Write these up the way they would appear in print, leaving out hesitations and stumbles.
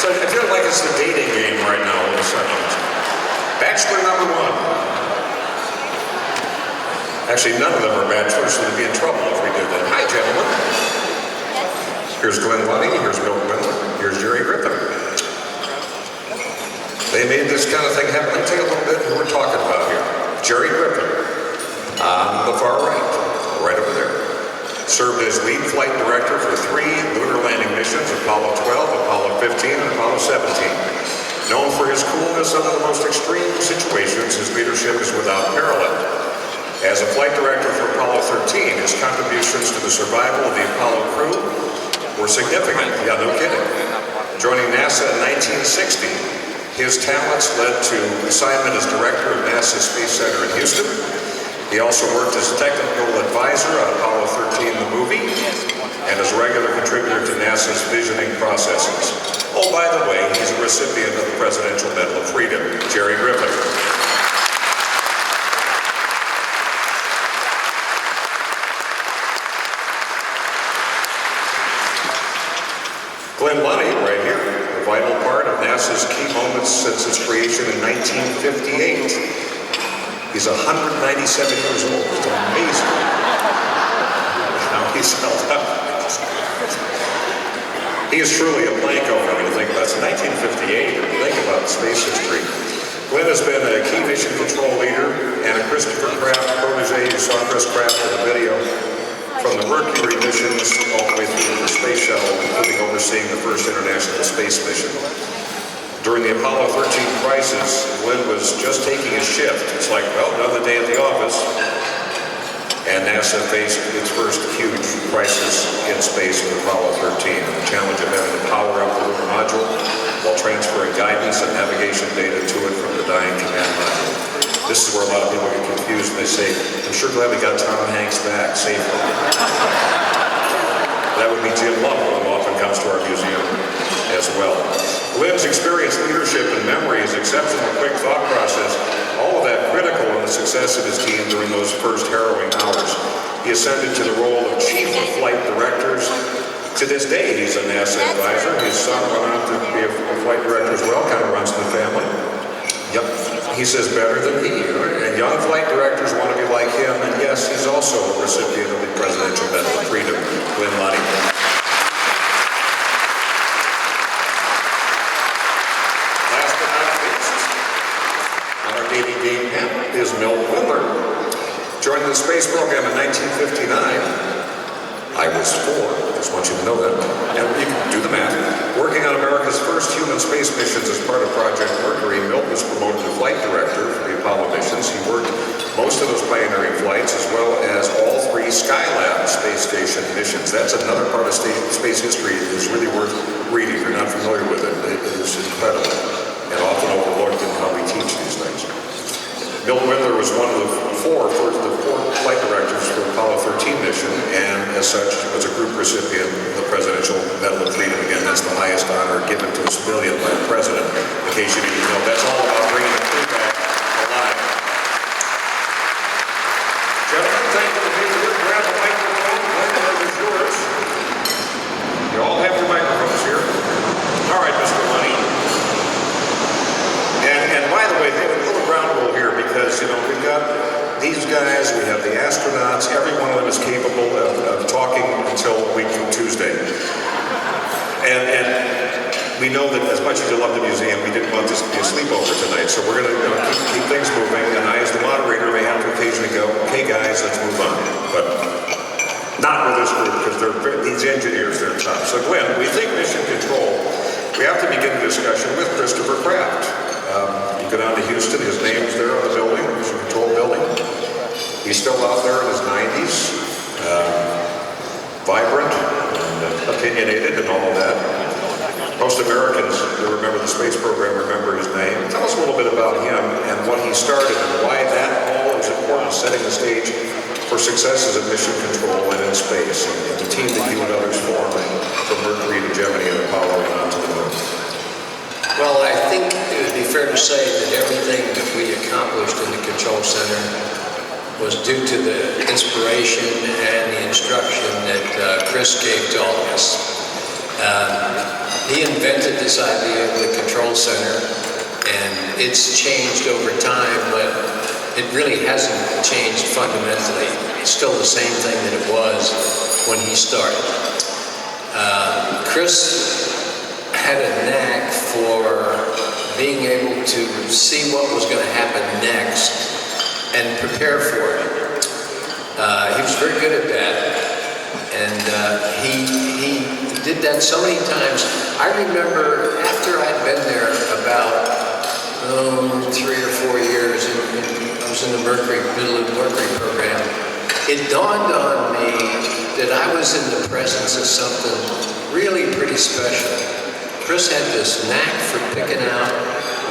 I feel like it's the dating game right now all of a sudden. Bachelor number one. Actually, none of them are bachelors, so we'd be in trouble if we did that. Hi, gentlemen. Here's Glenn Lunny, here's Bill Windler, here's Jerry Griffin. They made this kind of thing happen. Let me tell you a little bit who we're talking about here. Jerry Griffin, on the far right, right over there. Served as lead flight director for 3 lunar landing missions, Apollo 12, Apollo 15, and Apollo 17. Known for his coolness under the most extreme situations, his leadership is without parallel. As a flight director for Apollo 13, his contributions to the survival of the Apollo crew were significant. Yeah, no kidding. Joining NASA in 1960, his talents led to assignment as director of NASA Space Center in Houston. He also worked as technical advisor on Apollo 13, the movie, and as a regular contributor to NASA's visioning processes. Oh, by the way, he's a recipient of the Presidential Medal of Freedom, Jerry Griffin. Glenn Lunny, right here, a vital part of NASA's key moments since its creation in 1958. He's 197 years old. It's amazing how he's held up. He is truly a Plankover when you think about it. It's 1958, when you think about space history. Glenn has been a key mission control leader and a Christopher Kraft protege. You saw Chris Kraft in the video. From the Mercury missions all the way through the space shuttle, including overseeing the first international space mission. During the Apollo 13 crisis, Glenn was just taking his shift. It's like, well, another day at the office. And NASA faced its first huge crisis in space with Apollo 13, the challenge of having to power up the lunar module while transferring guidance and navigation data to it from the dying command module. This is where a lot of people get confused and they say, I'm sure glad we got Tom Hanks back safely. That would be Jim Lovell, who often comes to our museum as well. Glenn's experience, leadership, and memory, his exceptional quick thought process, all of that critical in the success of his team during those first harrowing hours. He ascended to the role of Chief of Flight Directors. To this day, he's a NASA advisor. His son went on to be a flight director as well, kind of runs in the family. Yep, he says better than he. And young flight directors want to be like him, and yes, he's also a recipient of the Presidential Medal of Freedom, Glenn Lunny. Last but not least, on our dating game panel is Bill Windler. Joining the space program in 1959, I was 4, just want you to know that, and you can do the math. Working on America's first human space missions as part of Project Mercury, Milt was promoted to flight director for the Apollo missions. He worked most of those pioneering flights, as well as all 3 Skylab space station missions. That's another part of space history that is really worth reading. If you're not familiar with it, it is incredible and often overlooked in how we teach these things. Milt Windler was one of the 4 flight directors for the Apollo 13 mission, and as such was a group recipient of the Presidential Medal of Freedom. Again, that's the highest honor given to a civilian by the president. In case you didn't know, that's all about bringing the crew back alive. Gentlemen, thank you for being here. Grab the microphone. Glenn, is yours. You all have your microphones here. All right, Mr. Lunny. And by the way, they have a little ground rule here because, we've got these guys, we have the astronauts, every one of them is capable of talking until a week from Tuesday. And we know that as much as you love the museum, we didn't want this to be a sleepover tonight, so we're going to keep things moving, and I, as the moderator, may have to occasionally go, okay guys, let's move on. But not with this group, because these engineers, they're tough. So Glenn, we think mission control, we have to begin the discussion with Christopher Kraft. You go down to Houston, his name's there on the building, the mission control building. He's still out there in his 90s, vibrant and opinionated and all of that. Most Americans who remember the space program remember his name. Tell us a little bit about him and what he started and why that all is important, setting the stage for successes at mission control and in space, and the team that you and others formed from Mercury to Gemini and Apollo and on to the moon. Well, I think it would be fair to say that everything that we accomplished in the Control Center was due to the inspiration and the instruction that Chris gave to all of us. He invented this idea of the control center, and it's changed over time, but it really hasn't changed fundamentally. It's still the same thing that it was when he started. Chris had a knack for being able to see what was going to happen next and prepare for it. He was very good at that, and he did that so many times. I remember after I'd been there about 3 or 4 years, and I was in the middle of the Mercury program, it dawned on me that I was in the presence of something really pretty special. Chris had this knack for picking out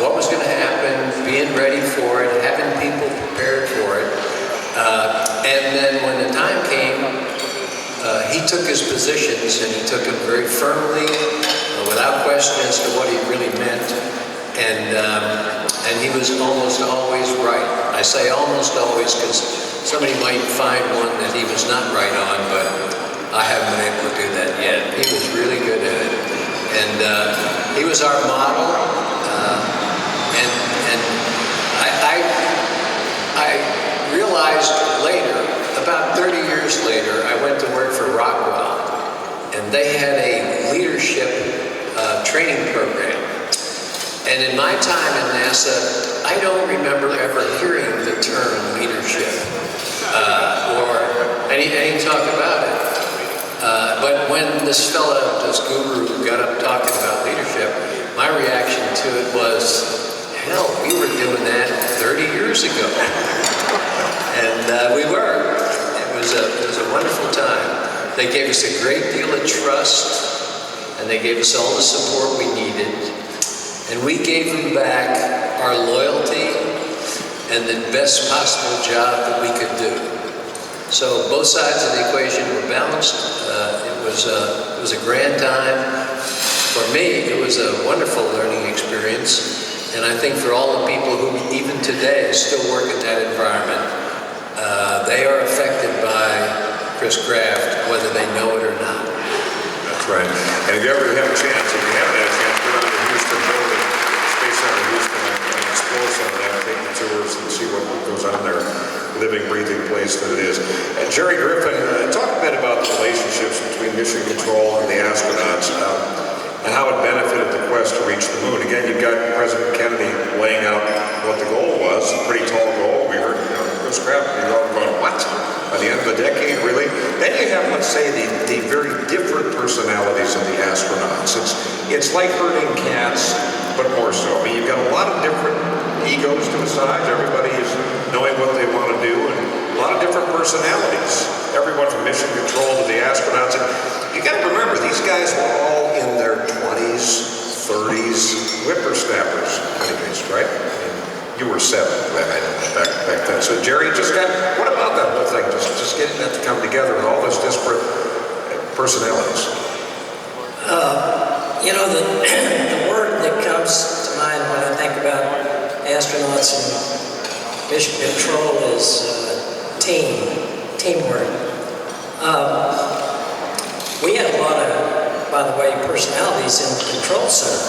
what was going to happen, being ready for it, having people prepared for it. And then when the time came, he took his positions, and he took them very firmly, without question as to what he really meant. And he was almost always right. I say almost always because somebody might find one that he was not right on, but I haven't been able to do that yet. He was really good at it. And he was our model. And I realized later, about 30 years later, I went to work for Rockwell, and they had a leadership training program. And in my time in NASA, I don't remember ever hearing the term leadership or any talk about it. But when this fella, this guru, got up talking about leadership, my reaction to it was, hell, we were doing that 30 years ago. And we were. It was a wonderful time. They gave us a great deal of trust, and they gave us all the support we needed. And we gave them back our loyalty and the best possible job that we could do. So both sides of the equation were balanced. It was a grand time. For me, it was a wonderful learning experience. And I think for all the people who even today still work in that environment, they are affected by Chris Kraft, whether they know it or not. That's right. And if you ever have a chance, if you haven't had a chance, go down to Houston, go to Space Center Houston and explore some of that, take the tours and see what goes on there. Living, breathing place that it is. And Jerry Griffin, talk a bit about the relationships between Mission Control and the astronauts and how it benefited the quest to reach the moon. Again, you've got President Kennedy laying out what the goal was, a pretty tall goal. We heard Chris Kraft, you're all going, what? By the end of the decade, really? Then you have, let's say, the very different personalities of the astronauts. It's like herding cats, but more so. I mean, you've got a lot of different egos to massage. Everybody is knowing what they want to do, and a lot of different personalities. Everyone from Mission Control to the astronauts. And you got to remember, these guys were all in their 20s, 30s, whippersnappers, anyways, right? You were 7 back then. So Jerry, what about that whole thing? Just getting that to come together with all those disparate personalities. The word that comes to mind when I think about astronauts and mission control is teamwork. We had a lot of, by the way, personalities in the control center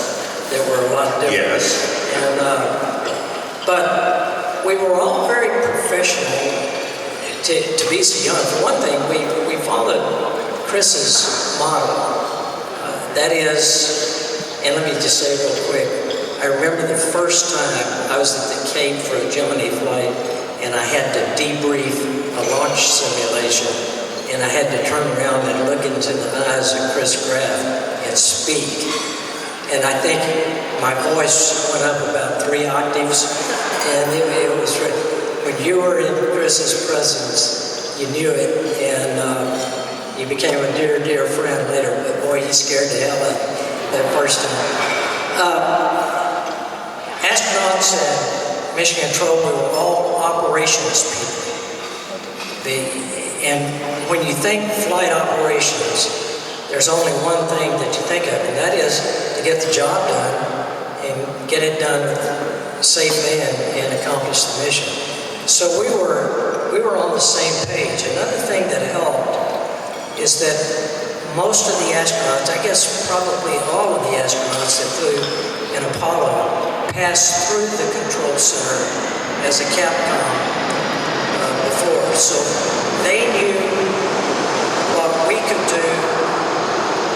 that were a lot different. Yes. And but we were all very professional to be so young. For one thing, we followed Chris's model. That is, and let me just say real quick, I remember the first time I was at the Cape for a Gemini flight, and I had to debrief a launch simulation, and I had to turn around and look into the eyes of Chris Kraft and speak. And I think my voice went up about 3 octaves, and it was, when you were in Chris's presence, you knew it, and you became a dear, dear friend later, but boy, you scared the hell out of that first time. Astronauts and Mission Control, we were all operations people. And when you think flight operations, there's only one thing that you think of, and that is to get the job done and get it done safely and accomplish the mission. So we were on the same page. Another thing that helped is that most of the astronauts, I guess probably all of the astronauts that flew in Apollo, passed through the control center as a Capcom before. So they knew what we could do.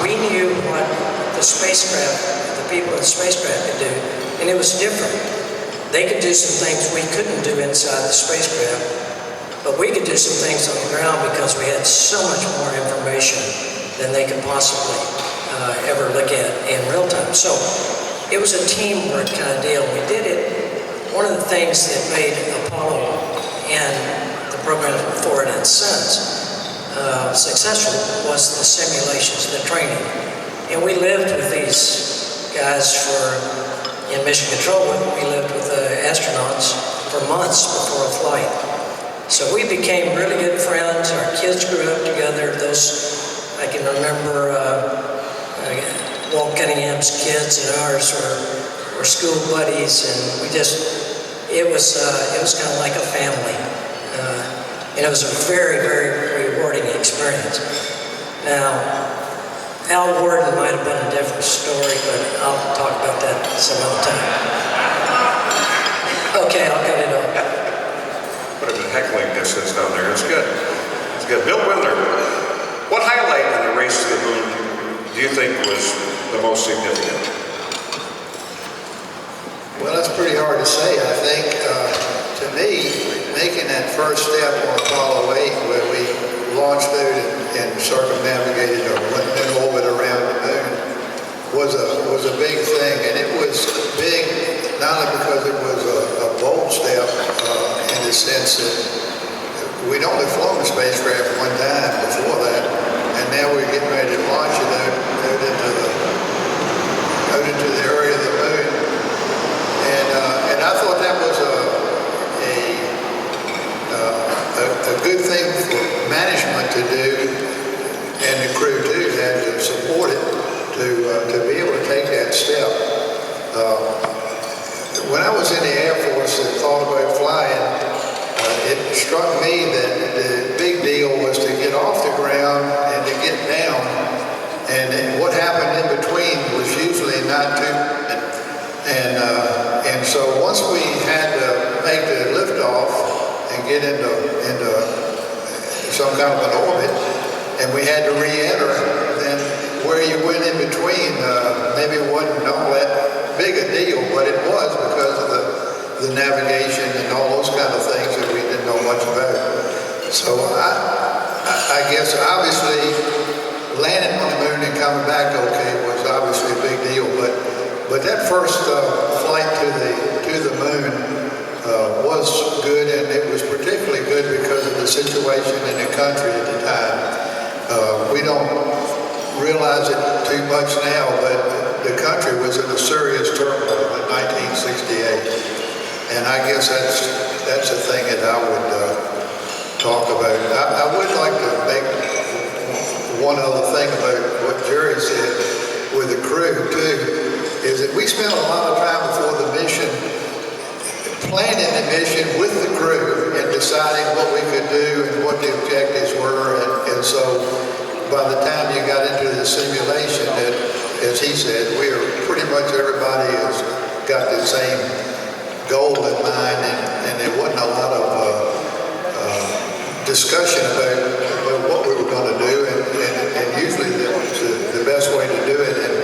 We knew what the spacecraft, the people in the spacecraft could do, and it was different. They could do some things we couldn't do inside the spacecraft, but we could do some things on the ground because we had so much more information than they could possibly ever look at in real time. So it was a teamwork kind of deal. We did it. One of the things that made Apollo and the program before it and since successful was the simulations, the training. And we lived with these guys in Mission Control. We lived with the astronauts for months before a flight. So we became really good friends. Our kids grew up together. I can remember Walt Cunningham's kids and ours were school buddies, and it was kind of like a family. And it was a very, very rewarding experience. Now, Al Worden might have been a different story, but I'll talk about that some other time. Okay, I'll cut it off. Put a heckling distance down there. It's good. It's good. Bill Wendler, what highlight in the race to the moon do you think was the most significant? Well, that's pretty hard to say. I think, to me, making that first step on Apollo 8, where we launched out and circumnavigated or went in orbit around the moon, was a big thing. And it was big not only because it was a bold step in the sense that we'd only flown the spacecraft one time before that, and now we're getting ready to launch it out into the area of the moon. And I thought that was a good thing for management to do, and the crew too had to support it to be able to take that step. When I was in the Air Force and thought about flying, it struck me that the big deal was to get off the ground and to get down, and what happened in between was usually not too. And so once we had to make the liftoff and get into some kind of an orbit, and we had to re-enter, then where you went in between maybe wasn't all that big a deal, but it was because of the navigation and all those kind of things that we didn't know much about. So I guess obviously landing on the moon and coming back okay was obviously a big deal, but that first flight to the moon was good, and it was particularly good because of the situation in the country at the time. We don't realize it too much now, but the country was in a serious turmoil in 1968, and I guess that's a thing that I would talk about. I would like to make one other thing about what Jerry said with the crew too, is that we spent a lot of time before the mission planning the mission with the crew and deciding what we could do and what the objectives were, and so by the time you got into the simulation, that, as he said, pretty much everybody has got the same goal in mind, and there wasn't a lot of discussion about what we were going to do, and usually the best way to do it, and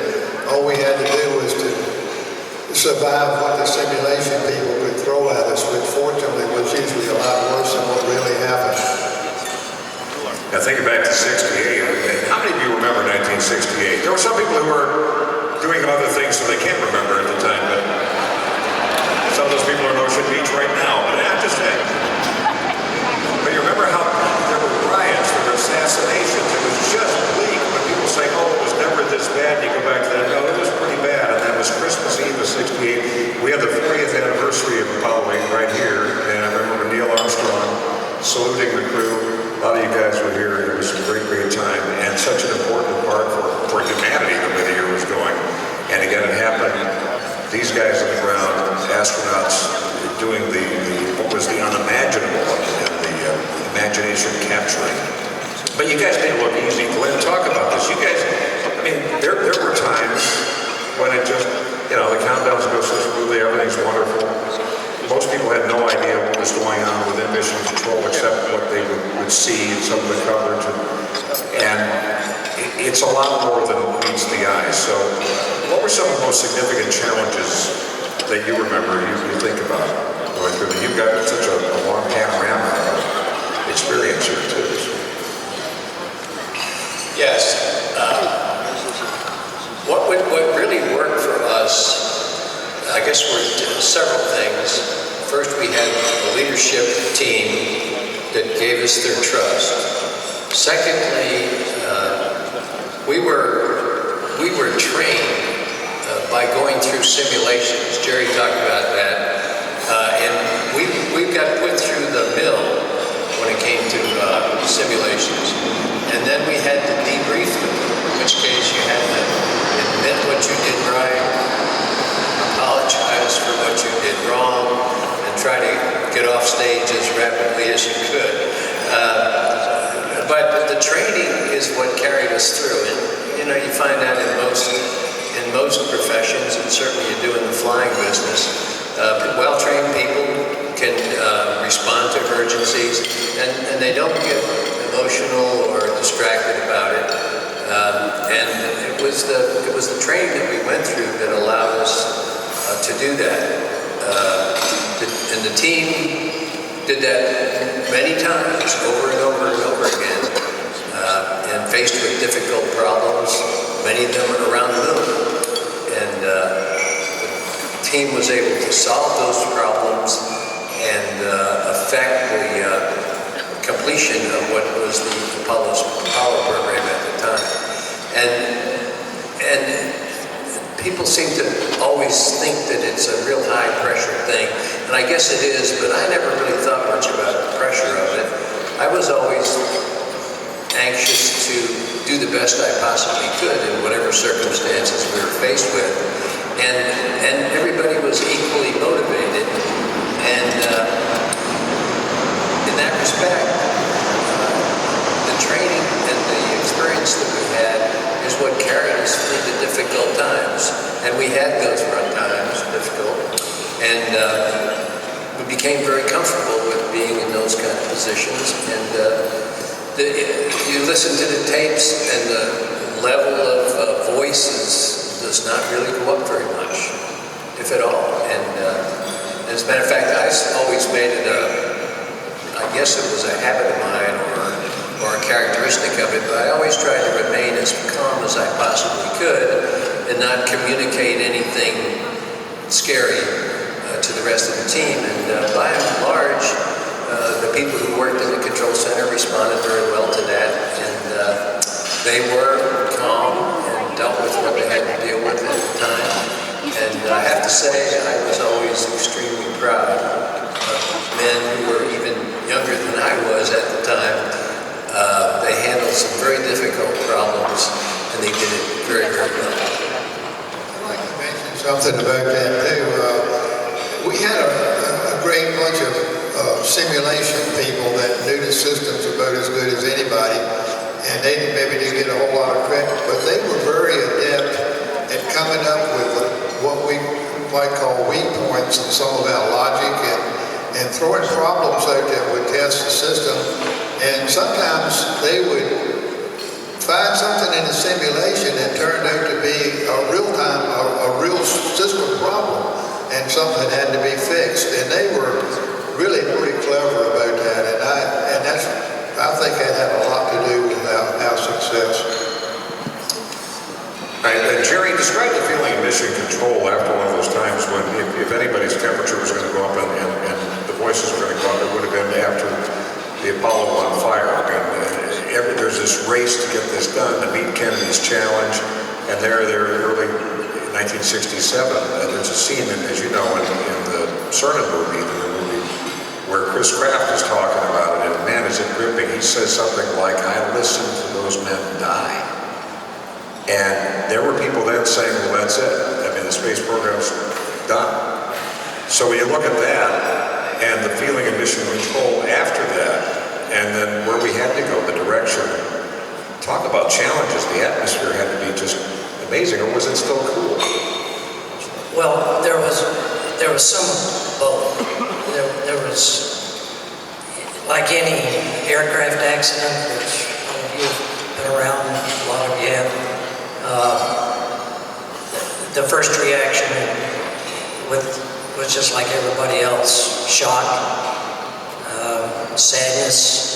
all we had to do was to survive what the simulation people could throw at us, which fortunately was usually a lot worse than what really happened. Now thinking back to 68, and how many of you remember 1968? There were some people who were doing other things so they can't remember at the time, but some of those people are in Ocean Beach right now. But I'm just saying. But you remember how there were riots, there were assassinations, it was just bleak when people say, oh, it was never this bad, you go back to that, no, it was pretty bad, and that was Christmas Eve of 68. We had the 40th anniversary of Apollo 8 right here, and I remember Neil Armstrong saluting the crew. A lot of you guys were here. It was a great, great time, and such an important part for humanity the way the year was going. And again, it happened. These guys on the ground, astronauts, doing what was the unimaginable and the imagination capturing. But you guys made it look easy. Glenn, talk about this. You guys see in some of the coverage, and it's a lot more than meets the eye. So what were some of the most significant challenges that you remember, you think about going through? You've got such a long panorama of experience here too. Yes. What really worked for us, I guess, were several things. First, we had a leadership team that gave us their trust. Secondly, we were trained by going through simulations. Jerry talked about that. And we got put through the mill when it came to simulations. And then we had to debrief them, in which case you had to admit what you did right, apologize for what you did wrong, and try to get off stage as rapidly as you could. But the training is what carried us through. And you find that in most professions, and certainly you do in the flying business. Well-trained people can respond to emergencies, and they don't get emotional or distracted about it. And it was the training that we went through that allowed us to do that. And the team did that many times, over and over and over again, and faced with difficult problems, many of them around the moon. And the team was able to solve those problems and affect the completion of what was the Apollo program at the time. And people seem to always think that it's a real high pressure thing, and I guess it is, but I never really thought much about the pressure of it. I was always anxious to do the best I possibly could in whatever circumstances we were faced with, and everybody was equally motivated, and in that respect, the training and the experience that we had is what carried us through the difficult times. And we had those rough times, difficult, and we became very comfortable with being in those kind of positions. And you listen to the tapes, and the level of voices does not really go up very much, if at all. And as a matter of fact, I always made it I guess it was a habit of mine or a characteristic of it, but I always tried to remain as calm as I possibly could and not communicate anything scary to the rest of the team. And by and large, the people who worked in the control center responded very well to that, and they were calm and dealt with what they had to deal with at the time. And I have to say, I was always extremely proud of men who were even younger than I was at the time. They handled some very difficult problems, and they did it very, very well. I'd like to mention something about that too. We had a great bunch of simulation people that knew the systems about as good as anybody, and they maybe didn't get a whole lot of credit, but they were very adept at coming up with what we might call weak points in some of our logic, and throwing problems out that would test the system. And sometimes they would find something in the simulation that turned out to be a real system problem, and something had to be fixed. And they were really pretty clever about that, and I think that had a lot to do with our success. Jerry, describe the feeling of mission control after one of those times when if anybody's temperature was going to go up and the voices were going to go up, it would have been after the Apollo on fire. I mean, there's this race to get this done to meet Kennedy's challenge, and there in early 1967, there's a scene, as you know, in the Cernan movie, where Chris Kraft is talking about it, and man, is it gripping. He says something like, "I listened to those men die." And there were people then saying, well, that's it. I mean, the space program's done. So when you look at that, and the feeling of mission control after that, and then where we had to go, the direction, talk about challenges. The atmosphere had to be just amazing, or was it still cool? Well, there was some of both. There was, like any aircraft accident, which all of you have been around, a lot of you have, the first reaction was just like everybody else, shock, sadness.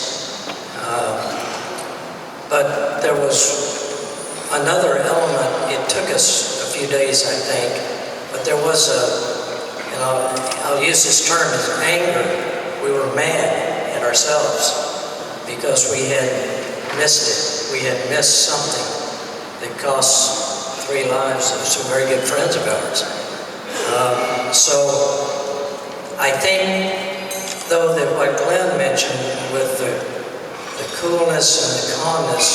But there was another element. It took us a few days, I think, but there was I'll use this term as anger. We were mad at ourselves because we had missed it. We had missed something that cost 3 lives of some very good friends of ours. So I think, though, that what Glenn mentioned with the coolness and the calmness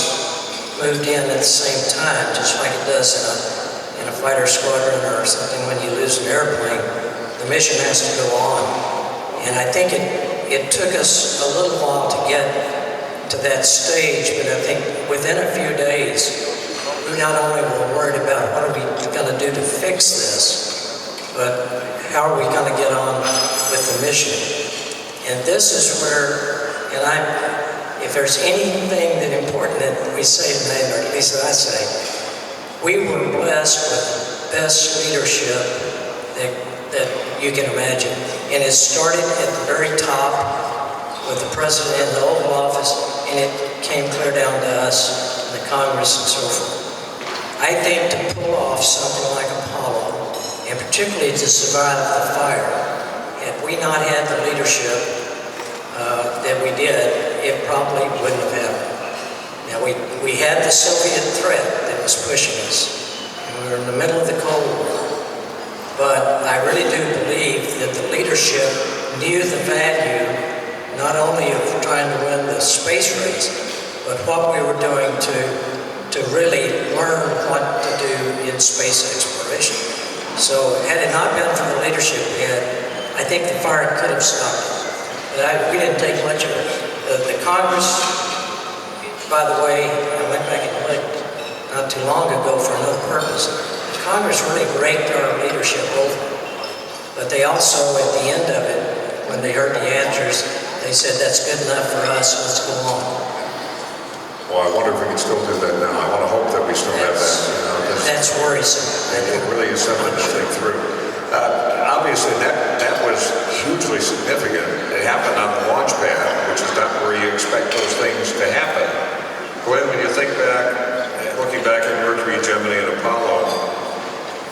moved in at the same time, just like it does in a fighter squadron or something when you lose an airplane. The mission has to go on. And I think it took us a little while to get to that stage, but I think within a few days, we not only were worried about what are we going to do to fix this, but how are we going to get on with the mission. And this is where, if there's anything that important that we say tonight, or at least that I say, we were blessed with the best leadership that you can imagine. And it started at the very top with the president in the Oval Office, and it came clear down to us, the Congress and so forth. I think to pull off something like Apollo, and particularly to survive the fire, had we not had the leadership that we did, it probably wouldn't have happened. Now, we had the Soviet threat that was pushing us, and we were in the middle of the Cold War. But I really do believe that the leadership knew the value not only of trying to win the space race, but what we were doing to really learn what to do in space exploration. So had it not been for the leadership we had, I think the fire could have stopped it. But we didn't take much of it. The Congress, by the way, I went back and looked not too long ago for another purpose. Congress really raked our leadership over. But they also, at the end of it, when they heard the answers, they said, that's good enough for us, let's go on. Well, I wonder if we can still do that now. I want to hope that we still have that. That's worrisome. It really is something to think through. Obviously, that was hugely significant. It happened on the launch pad, which is not where you expect those things to happen. Glenn, when you think back, looking back at Mercury, Gemini, and Apollo,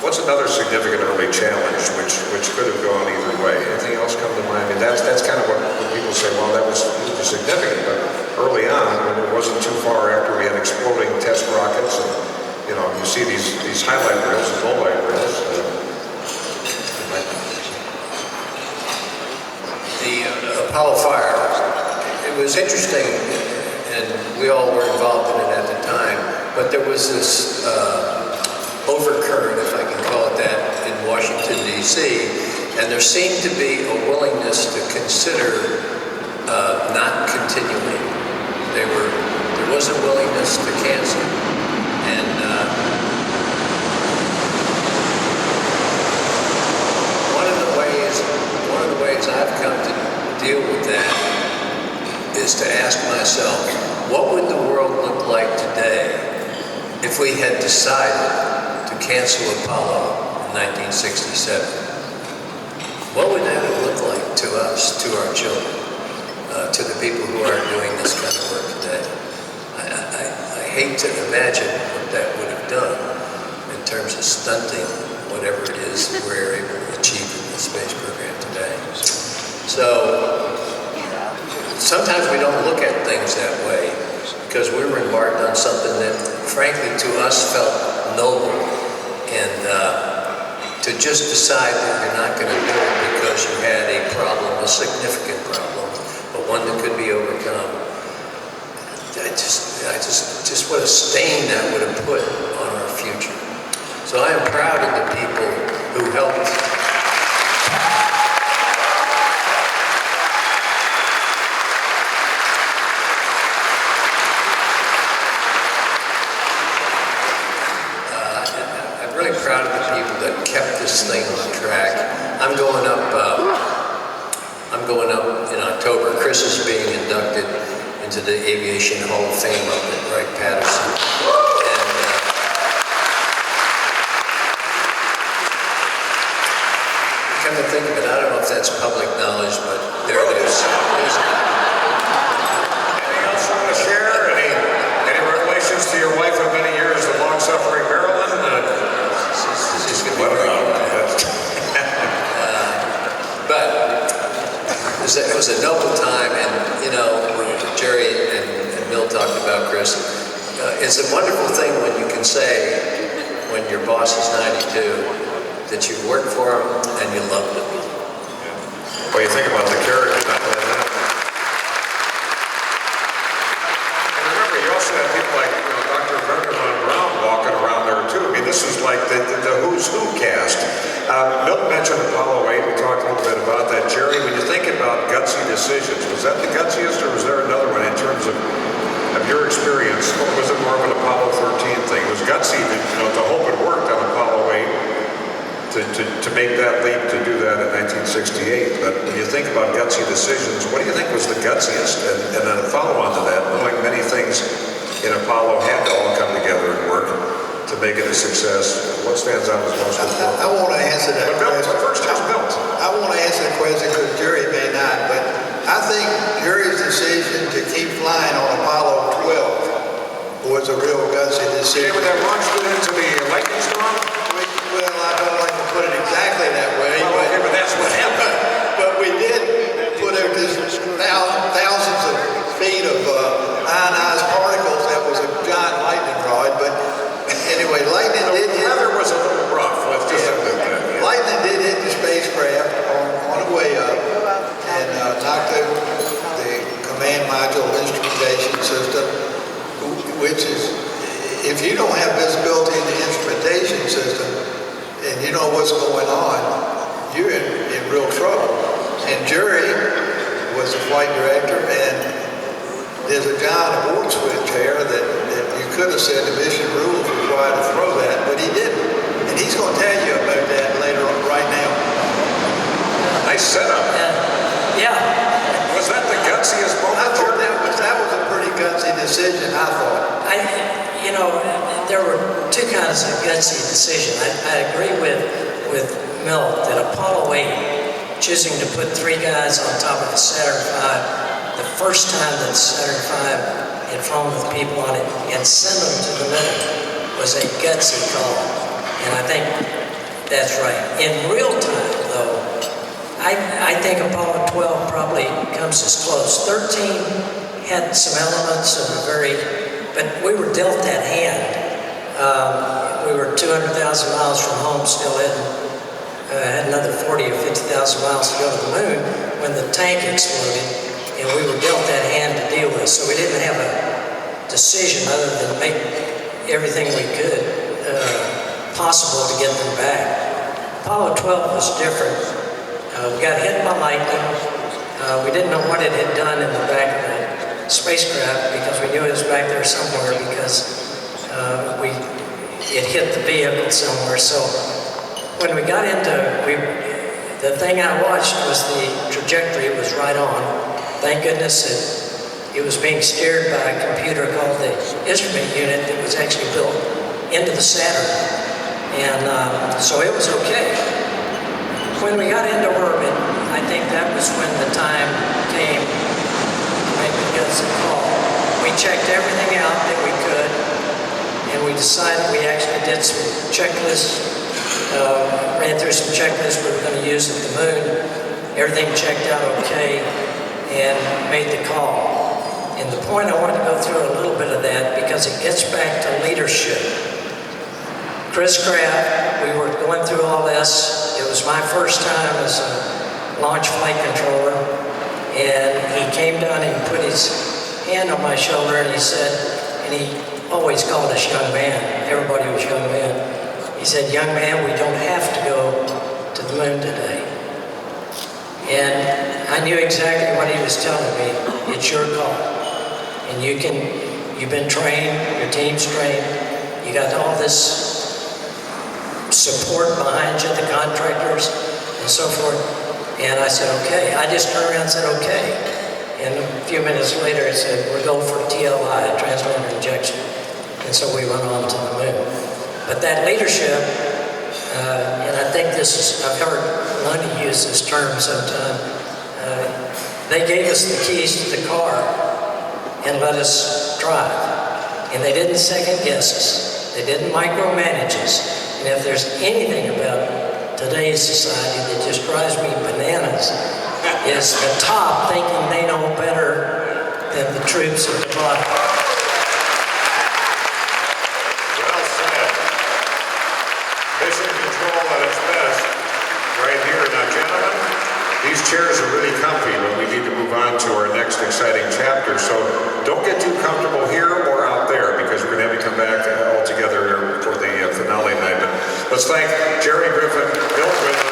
what's another significant early challenge which could have gone either way? Anything else come to mind? I mean, that's kind of what people say, well, that was significant, but early on, when it wasn't too far after we had exploding test rockets, and you see these highlight reels, the lowlight reels. The Apollo fire, it was interesting, and we all were involved in it at the time, but there was this overcurrent, if I can call it that, in Washington, D.C., and there seemed to be a willingness to consider not continuing. There was a willingness to cancel. And one of the ways I've come to deal with that is to ask myself, what would the world look like today if we had decided to cancel Apollo in 1967? What would that look like to us, to our children, to the people who are doing this kind of work today? I hate to imagine what that would have done in terms of stunting whatever it is we're able to achieve in the space program today. So sometimes we don't look at things that way because we were embarked on something that, frankly, to us felt noble. And to just decide that you're not going to do it because you had a problem, a significant problem, but one that could be overcome, just what a stain that would have put on our future. So I am proud of the people who helped. I'm really proud of the people that kept this thing on track. I'm going up in October. Chris Chris is being inducted into the Aviation Hall of Fame up at Wright-Patterson. And come to think of it, I don't know if that's public knowledge, but there it is. Anything else you want to share? Any revelations to your wife of many years, the long-suffering Marilyn? She's going to be great. But it was a noble time, and you know, when Jerry and Mill talked about Chris, it's a wonderful thing when you can say, when your boss is 92, that you worked for him and you loved him. Well, you think about the character, not only that. And remember, you also have people like Dr. Werner von Braun walking around there too. I mean, this was like the who's who cast. Milton mentioned Apollo 8. We talked a little bit about that. Jerry, when you think about gutsy decisions, was that the gutsiest, or was there another one in terms of your experience? Or was it more of an Apollo 13 thing? It was gutsy to hope it worked on Apollo 8 to make that leap, to do that in 1968. But when you think about gutsy decisions, what do you think was the gutsiest? And then a follow-on to that, knowing many things in Apollo had to all come together and work to make it a success, what stands out as most important? I want to answer that question. But first, here's Milt. I want to answer the question because Jerry may not, but I think Jerry's decision to keep flying on Apollo 12 was a real gutsy decision. When that launched it into the lightning storm? Well, I don't like to put it exactly that way, But that's what happened. but we did put out this thousands of feet of ionized particles. That was a giant lightning rod, but anyway, lightning did The hit. weather was a little rough. Let's just admit that. Lightning did hit the spacecraft on the way up and knocked out the command module instrumentation system, which is, if you don't have visibility in the instrumentation system and you know what's going on, you're in real trouble. And Jerry was the flight director, and there's a giant abort switch there that you could have said the mission rules require to throw that, but he didn't. And he's going to tell you about that later on, right now. Nice setup. Yeah. Was that the gutsiest I moment? thought that was a pretty gutsy decision, I thought. There were two kinds of gutsy decision. I agree with Milt that Apollo 8, choosing to put 3 guys on top of the Saturn V, the first time that Saturn V had flown with people on it, and send them to the moon was a gutsy call. And I think that's right. In real time, though, I think Apollo 12 probably comes as close. 13 had some elements of but we were dealt that hand. We were 200,000 miles from home, still had another 40 or 50,000 miles to go to the moon when the tank exploded, and we were dealt that hand to deal with. So we didn't have a decision other than make everything we could possible to get them back. Apollo 12 was different. We got hit by lightning. We didn't know what it had done in the back of the spacecraft because we knew it was back there somewhere because it hit the vehicle somewhere. So when we got into, the thing I watched was the trajectory was right on. Thank goodness it was being steered by a computer called the instrument unit that was actually built into the Saturn. And so it was okay. When we got into orbit, I think that was when the time came to make the gutsy call. We checked everything out that we could, and we decided we actually did some checklists, ran through some checklists we were going to use at the moon. Everything checked out okay, and made the call. And the point I wanted to go through a little bit of that because it gets back to leadership. Chris Kraft, we were going through all this. It was my first time as a launch flight controller, and he came down and put his hand on my shoulder and he said, and he always called us young man. Everybody was young man. He said, "Young man, we don't have to go to the moon today." And I knew exactly what he was telling me. It's your call. And you've been trained, your team's trained, you got all this support behind you, the contractors, and so forth. And I said, okay. I just turned around and said, okay. And a few minutes later, it said, we're going for TLI, transmitter injection. And so we went on to the moon. But that leadership, and I think this is, I've heard Lundy use this term sometime, they gave us the keys to the car and let us drive. And they didn't second guess us. They didn't micromanage us. And if there's anything about today's society that just drives me bananas, is the top thinking they know better than the troops at the bottom. Well said. Mission control at its best, right here. Now, gentlemen, these chairs are really comfy, but we need to move on to our next exciting chapter. So don't get too comfortable here or out there, because we're going to have you come back all together for the finale night. But let's thank Jerry Griffin, Bill Griffin,